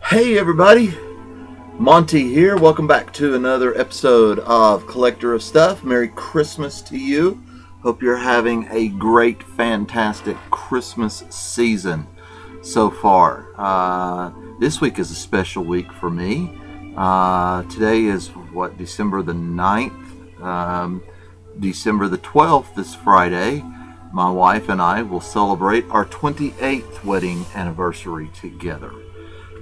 Hey everybody, Monty here. Welcome back to another episode of Collector of Stuff. Merry Christmas to you. Hope you're having a great, fantastic Christmas season so far. This week is a special week for me. Today is December the 9th. December the 12th, this Friday, my wife and I will celebrate our 28th wedding anniversary together.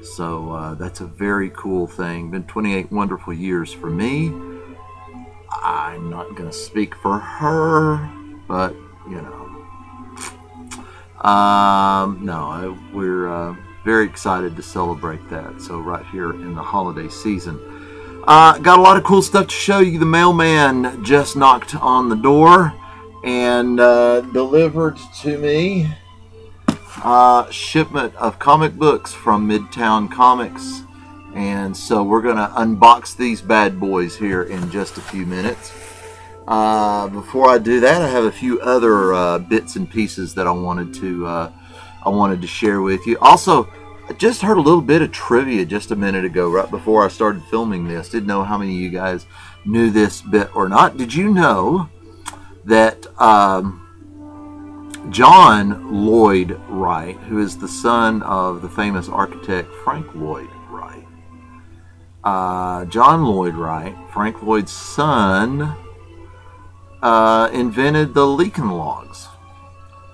So that's a very cool thing. Been 28 wonderful years for me. I'm not going to speak for her, but you know, we're very excited to celebrate that. So right here in the holiday season, got a lot of cool stuff to show you. The mailman just knocked on the door and delivered to me shipment of comic books from Midtown Comics, and so we're gonna unbox these bad boys here in just a few minutes. Before I do that, I have a few other bits and pieces that I wanted to share with you. Also, I just heard a little bit of trivia just a minute ago, right before I started filming this. Didn't know how many of you guys knew this bit or not. Did you know that John Lloyd Wright, who is the son of the famous architect Frank Lloyd Wright. John Lloyd Wright, Frank Lloyd's son, invented the Lincoln Logs.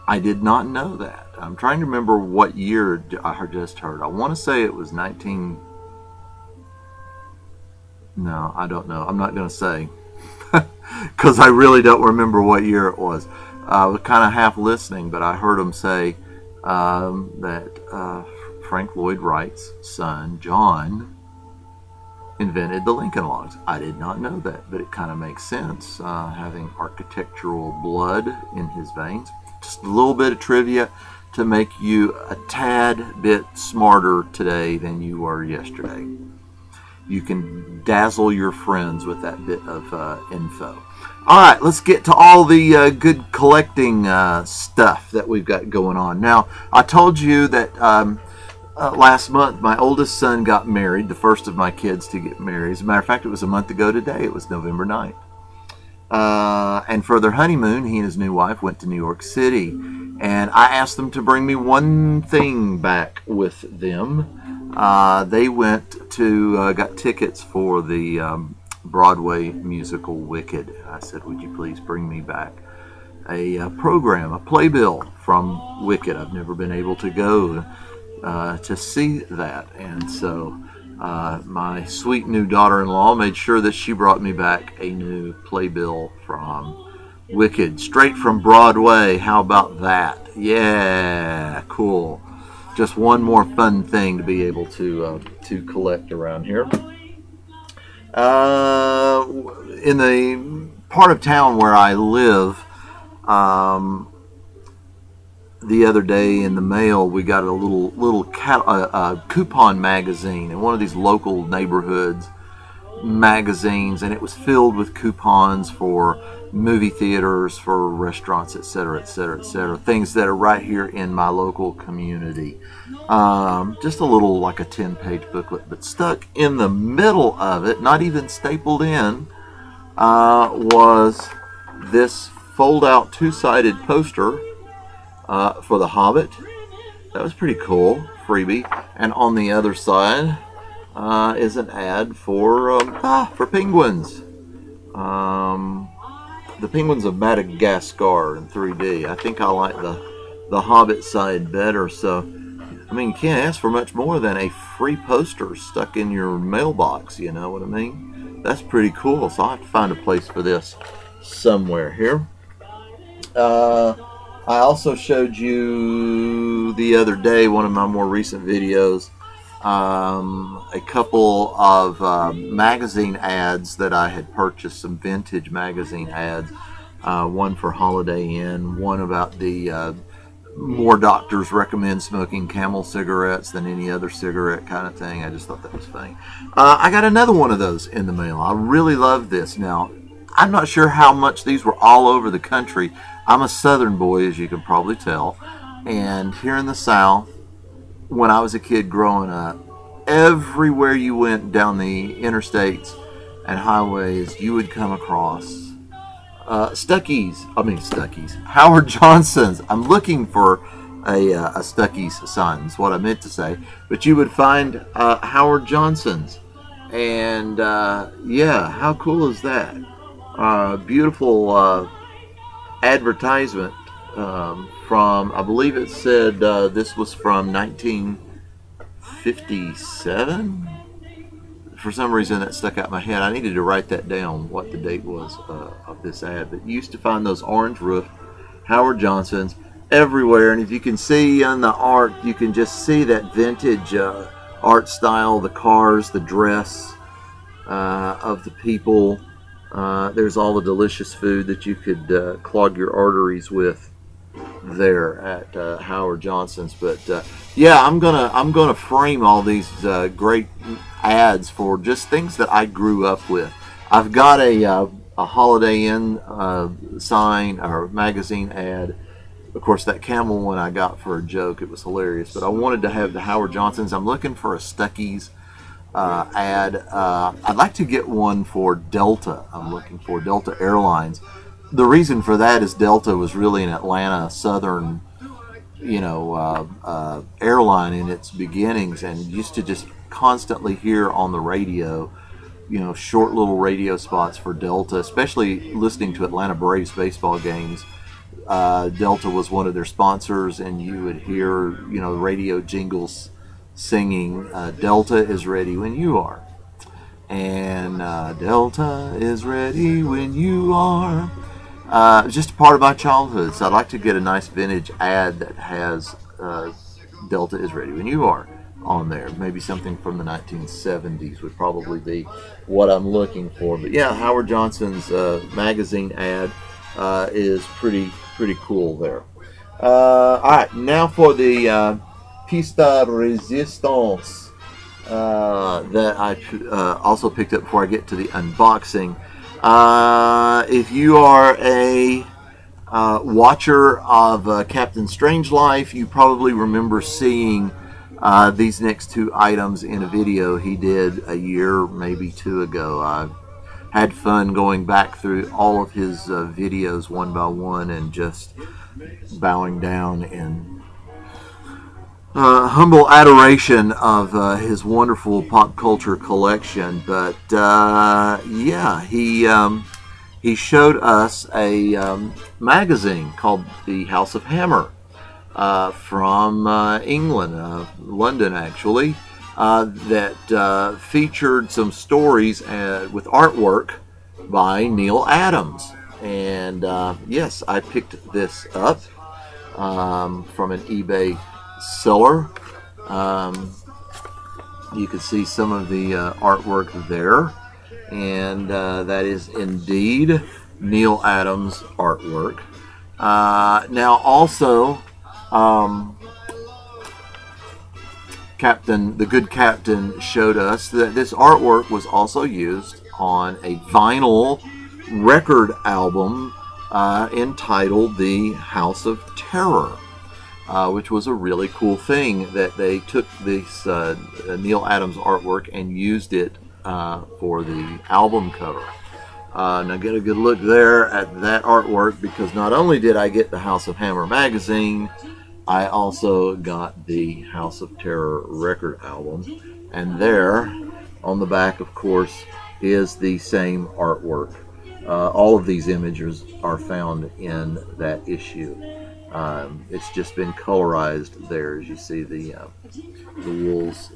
I did not know that. I'm trying to remember what year I just heard. I want to say it was No, I don't know. I'm not going to say because I really don't remember what year it was. I was kind of half listening, but I heard him say that Frank Lloyd Wright's son, John, invented the Lincoln Logs. I did not know that, but it kind of makes sense, having architectural blood in his veins. Just a little bit of trivia to make you a tad bit smarter today than you were yesterday. You can dazzle your friends with that bit of info. Alright, let's get to all the good collecting stuff that we've got going on. Now, I told you that last month my oldest son got married, the first of my kids to get married. As a matter of fact, it was a month ago today. It was November 9th. And for their honeymoon, he and his new wife went to New York City. And I asked them to bring me one thing back with them. They went to, got tickets for the Broadway musical Wicked. I said, would you please bring me back a program, a playbill from Wicked. I've never been able to go to see that, and so my sweet new daughter-in-law made sure that she brought me back a new playbill from Wicked, straight from Broadway. How about that? Yeah, cool. Just one more fun thing to be able to collect around here. In the part of town where I live, the other day in the mail we got a little coupon magazine in one of these local neighborhoods magazines, and it was filled with coupons for movie theaters, for restaurants, etc., etc., etc., things that are right here in my local community. Just a little, like a 10-page booklet, but stuck in the middle of it, not even stapled in, was this fold-out two-sided poster for The Hobbit. That was pretty cool, freebie. And on the other side is an ad for penguins. The Penguins of Madagascar in 3D. I think I like the Hobbit side better. So, I mean, you can't ask for much more than a free poster stuck in your mailbox. You know what I mean? That's pretty cool. So I have to find a place for this somewhere here. I also showed you the other day, one of my more recent videos, a couple of magazine ads that I had purchased, some vintage magazine ads, one for Holiday Inn, one about the more doctors recommend smoking Camel cigarettes than any other cigarette kind of thing. I just thought that was funny. I got another one of those in the mail. I really love this. Now, I'm not sure how much these were all over the country. I'm a southern boy, as you can probably tell, and here in the South, when I was a kid growing up, everywhere you went down the interstates and highways, you would come across Stuckey's, Howard Johnson's. I'm looking for a Stuckey's sign, is what I meant to say. But you would find Howard Johnson's. And yeah, how cool is that? Beautiful advertisement from, I believe it said this was from 1957. For some reason that stuck out in my head. I needed to write that down, what the date was of this ad. But you used to find those orange roof Howard Johnsons everywhere, and if you can see on the art, you can just see that vintage art style, the cars, the dress of the people. There's all the delicious food that you could clog your arteries with there at Howard Johnson's. But yeah, I'm gonna frame all these great ads for just things that I grew up with. I've got a Holiday Inn sign or magazine ad. Of course, that camel one I got for a joke. It was hilarious. But I wanted to have the Howard Johnson's. I'm looking for a Stuckey's ad. I'd like to get one for Delta. I'm looking for Delta Airlines. The reason for that is Delta was really an Atlanta Southern, airline in its beginnings, and used to just constantly hear on the radio, short little radio spots for Delta, especially listening to Atlanta Braves baseball games. Delta was one of their sponsors, and you would hear, radio jingles singing, Delta is ready when you are. And Delta is ready when you are. Just a part of my childhood, so I'd like to get a nice vintage ad that has Delta is ready when you are on there. Maybe something from the 1970s would probably be what I'm looking for. But yeah, Howard Johnson's magazine ad is pretty cool there. All right, now for the Pista Resistance that I also picked up before I get to the unboxing. If you are a watcher of Captain Strangelove, you probably remember seeing these next two items in a video he did a year, maybe two ago. I had fun going back through all of his videos one by one and just bowing down in humble adoration of his wonderful pop culture collection. But yeah, he showed us a magazine called The House of Hammer from England, London actually, that featured some stories with artwork by Neal Adams. And yes, I picked this up from an eBay seller. You can see some of the artwork there, and that is indeed Neal Adams artwork. Now also, the good captain showed us that this artwork was also used on a vinyl record album entitled The House of Terror, which was a really cool thing that they took this Neal Adams artwork and used it for the album cover. Now get a good look there at that artwork, because not only did I get the House of Hammer magazine, I also got the House of Terror record album. And there on the back, of course, is the same artwork. All of these images are found in that issue. It's just been colorized there, as you see the wolves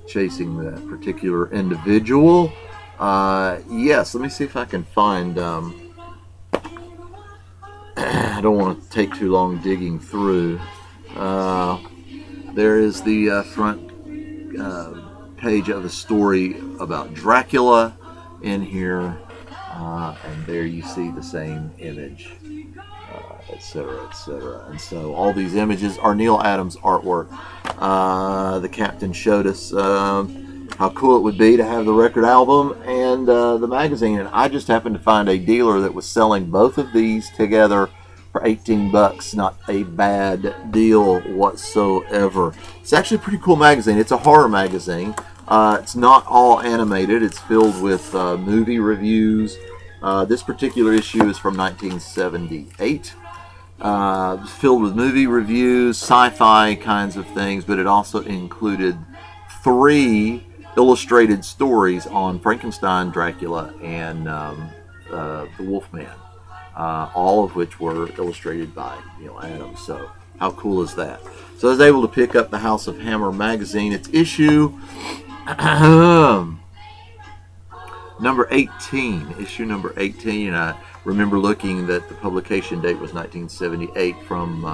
chasing that particular individual. Yes, let me see if I can find. I don't want to take too long digging through. There is the front page of a story about Dracula in here, and there you see the same image, etc., etc. And so all these images are Neal Adams artwork. The captain showed us how cool it would be to have the record album and the magazine, and I just happened to find a dealer that was selling both of these together for 18 bucks. Not a bad deal whatsoever. It's actually a pretty cool magazine. It's a horror magazine. It's not all animated. It's filled with movie reviews. This particular issue is from 1978. Filled with movie reviews, sci-fi kinds of things, but it also included 3 illustrated stories on Frankenstein, Dracula, and the Wolfman, all of which were illustrated by Neal Adams. So how cool is that? So I was able to pick up the House of Hammer magazine. It's issue number 18. Issue number 18. And I remember looking that the publication date was 1978 from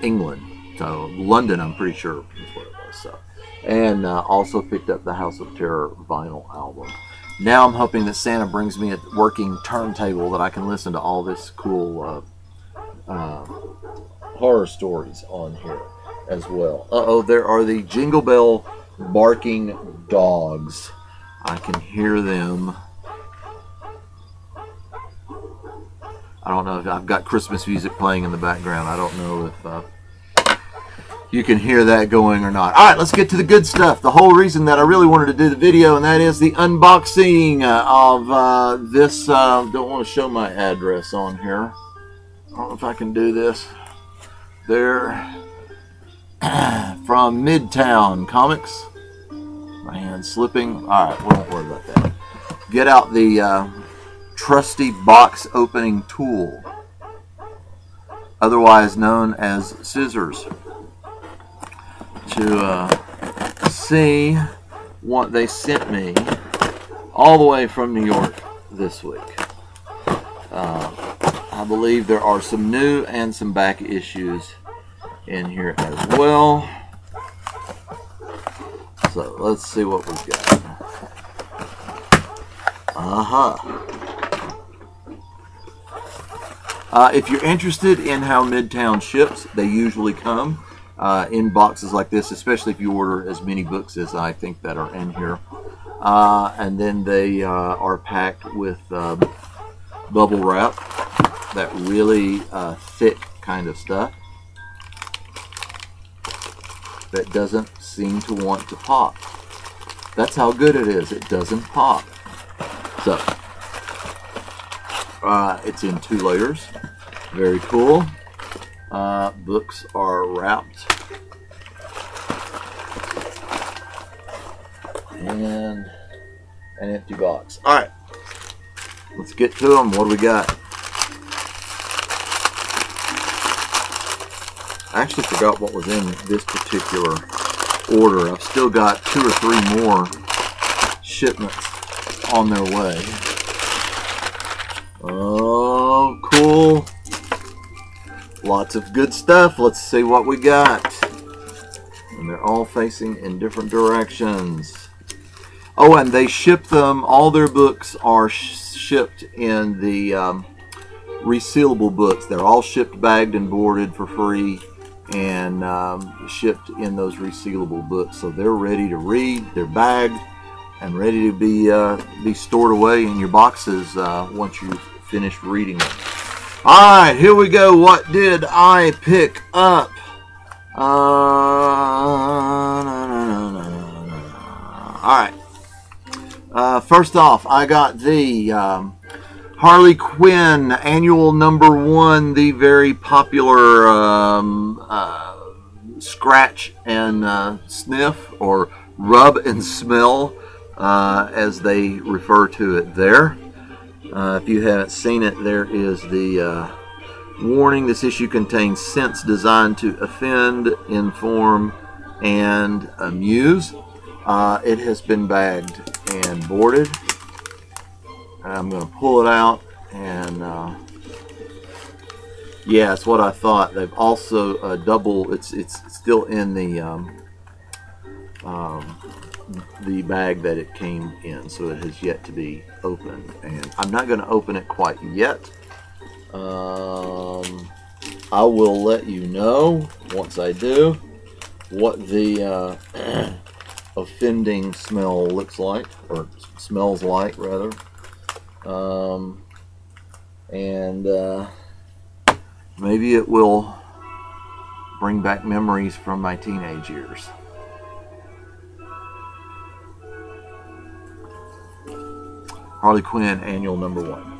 England. So London, I'm pretty sure is what it was. So, and also picked up the House of Terror vinyl album. Now I'm hoping that Santa brings me a working turntable that I can listen to all this cool horror stories on here as well. Uh-oh, there are the Jingle Bell barking dogs. I can hear them. I don't know if I've got Christmas music playing in the background. I don't know if you can hear that going or not. Alright, let's get to the good stuff. The whole reason that I really wanted to do the video, and that is the unboxing of this. Don't want to show my address on here. I don't know if I can do this. They're from Midtown Comics. My hand's slipping. Alright, we won't worry about that. Get out the trusty box opening tool, otherwise known as scissors, to see what they sent me all the way from New York this week. I believe there are some new and some back issues in here as well. So let's see what we've got. If you're interested in how Midtown ships, they usually come in boxes like this, especially if you order as many books as I think that are in here. And then they are packed with bubble wrap, that really thick kind of stuff that doesn't seem to want to pop. That's how good it is. It doesn't pop. So it's in 2 layers. Very cool. Books are wrapped. And an empty box. Alright. Let's get to them. What do we got? I actually forgot what was in this particular order. I've still got 2 or 3 more shipments on their way. Oh, cool. Lots of good stuff. Let's see what we got. And they're all facing in different directions. Oh, and they ship them, all their books are shipped in the resealable books. They're all shipped, bagged, and boarded for free, and shipped in those resealable books. So they're ready to read, they're bagged, and ready to be stored away in your boxes once you've finished reading them. Alright, here we go. What did I pick up? Alright. First off, I got the Harley Quinn annual #1, the very popular scratch and sniff, or rub and smell, as they refer to it there. If you haven't seen it, there is the warning. This issue contains scents designed to offend, inform, and amuse. It has been bagged and boarded. I'm going to pull it out, and yeah, it's what I thought. They've also double. It's still in the bag that it came in, so it has yet to be opened, and I'm not going to open it quite yet. I will let you know once I do what the offending smell looks like, or smells like rather. and maybe it will bring back memories from my teenage years. Harley Quinn Annual #1.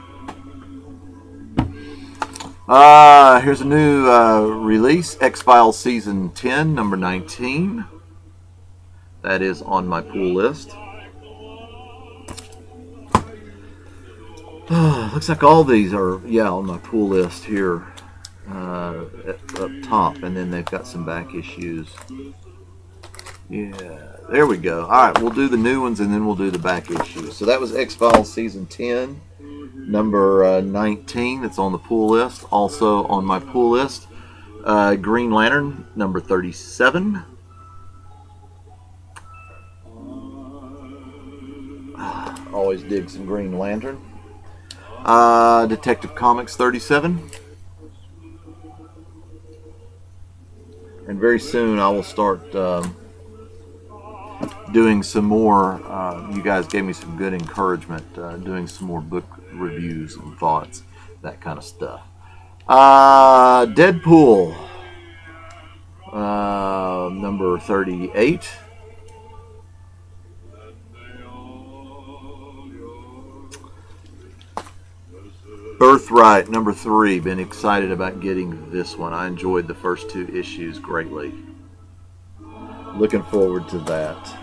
Here's a new release, XFiles Season 10, number 19. That is on my pull list. Looks like all these are, yeah, on my pull list here up top, and then they've got some back issues. Yeah, there we go. All right, we'll do the new ones, and then we'll do the back issues. So that was XFiles Season 10. Number 19, that's on the pull list. Also on my pull list, Green Lantern, number 37. Always dig some Green Lantern. Detective Comics 37. And very soon I will start doing some more. You guys gave me some good encouragement, doing some more book reviews and thoughts, that kind of stuff. Deadpool, number 38. Birthright, number 3. Been excited about getting this one. I enjoyed the first 2 issues greatly. Looking forward to that.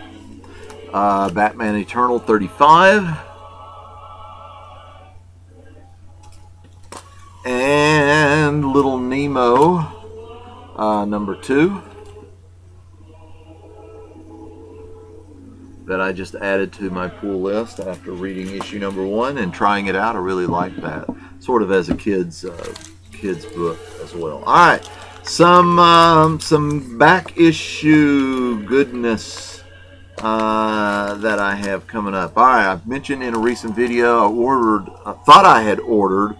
Batman Eternal 35. And Little Nemo, number 2. That I just added to my pull list after reading issue number 1 and trying it out. I really like that, sort of as a kid's book as well. All right, some back issue goodness that I have coming up. All right, I've mentioned in a recent video I thought I had ordered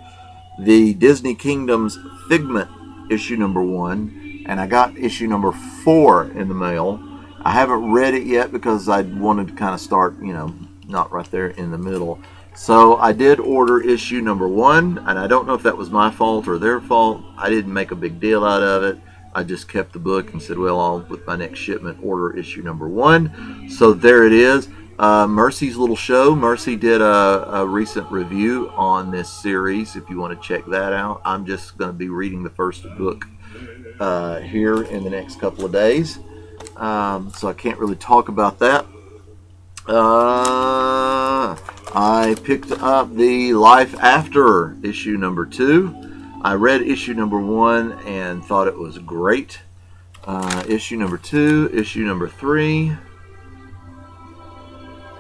the Disney Kingdoms Figment issue number 1, and I got issue number 4 in the mail. I haven't read it yet because I wanted to kind of start, you know, not right there in the middle. So I did order issue number 1, and I don't know if that was my fault or their fault. I didn't make a big deal out of it. I just kept the book and said, well, I'll, with my next shipment, order issue number 1. So there it is. Mercy's little show. Mercy did a recent review on this series, if you want to check that out. I'm just going to be reading the first book here in the next couple of days. So I can't really talk about that. I picked up the Life After issue number 2. I read issue number 1 and thought it was great. Issue number 2, issue number 3,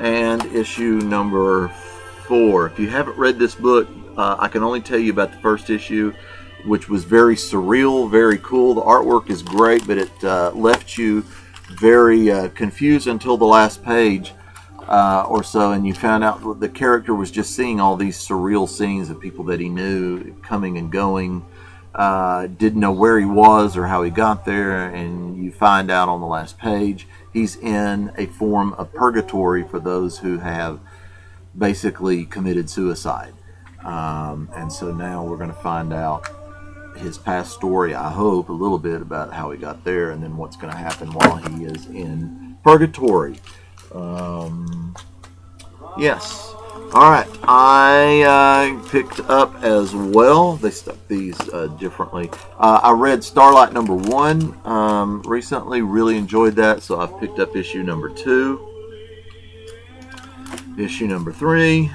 and issue number 4. If you haven't read this book, I can only tell you about the first issue, which was very surreal, very cool. The artwork is great, but it left you very confused until the last page or so, and you found out the character was just seeing all these surreal scenes of people that he knew coming and going, didn't know where he was or how he got there, and you find out on the last page he's in a form of purgatory for those who have basically committed suicide. And so now we're going to find out his past story, I hope, a little bit about how he got there, and then what's going to happen while he is in purgatory. Yes. All right. I picked up as well. They stuck these differently. I read Starlight number 1 recently. Really enjoyed that, so I've picked up issue number 2, issue number 3,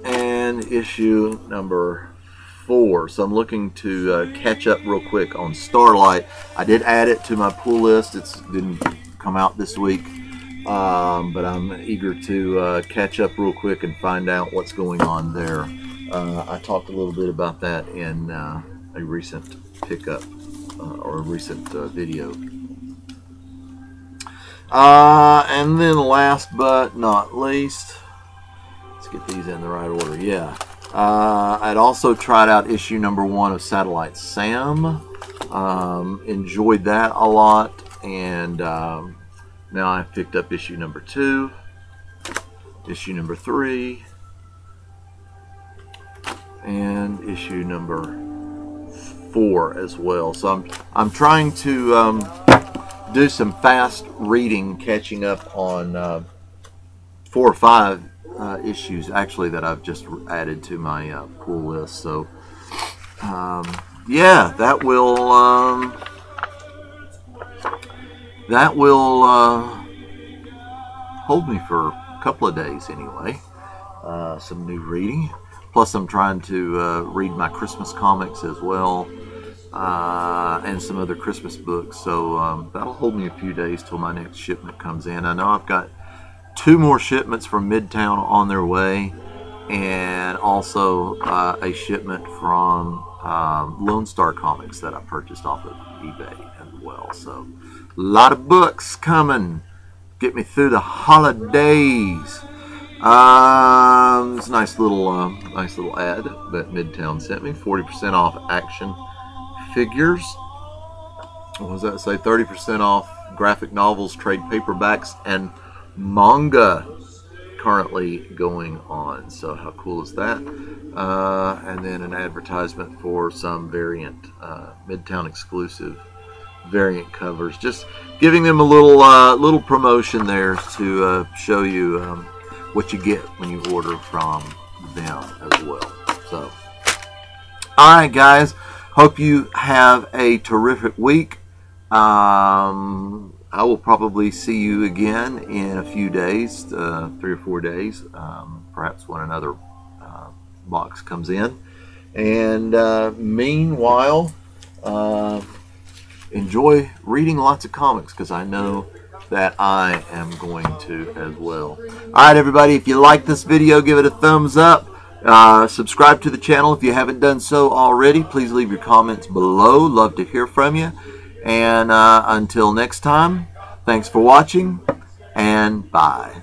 and issue number 4. So I'm looking to catch up real quick on Starlight. I did add it to my pull list. It didn't come out this week, but I'm eager to catch up real quick and find out what's going on there. I talked a little bit about that in a recent pickup or a recent video. And then last but not least, let's get these in the right order. Yeah. I'd also tried out issue number 1 of Satellite Sam. Enjoyed that a lot, and now I've picked up issue number 2, issue number 3, and issue number 4 as well. So I'm trying to do some fast reading, catching up on 4 or 5 issues actually that I've just added to my pull list. So yeah, that will hold me for a couple of days anyway. Some new reading. Plus, I'm trying to read my Christmas comics as well, and some other Christmas books. So that'll hold me a few days till my next shipment comes in. I know I've got 2 more shipments from Midtown on their way, and also a shipment from Lone Star Comics that I purchased off of eBay as well. So a lot of books coming. Get me through the holidays. It's a nice little ad that Midtown sent me. 40% off action figures. What does that say? 30% off graphic novels, trade paperbacks, and manga currently going on. So how cool is that? And then an advertisement for some variant Midtown exclusive variant covers. Just giving them a little promotion there to show you what you get when you order from them as well. So, alright guys, hope you have a terrific week. I will probably see you again in a few days, 3 or 4 days, perhaps when another box comes in. And meanwhile, enjoy reading lots of comics, because I know that I am going to as well. Alright everybody, if you like this video, give it a thumbs up. Subscribe to the channel if you haven't done so already. Please leave your comments below. Love to hear from you. And until next time, thanks for watching, and bye.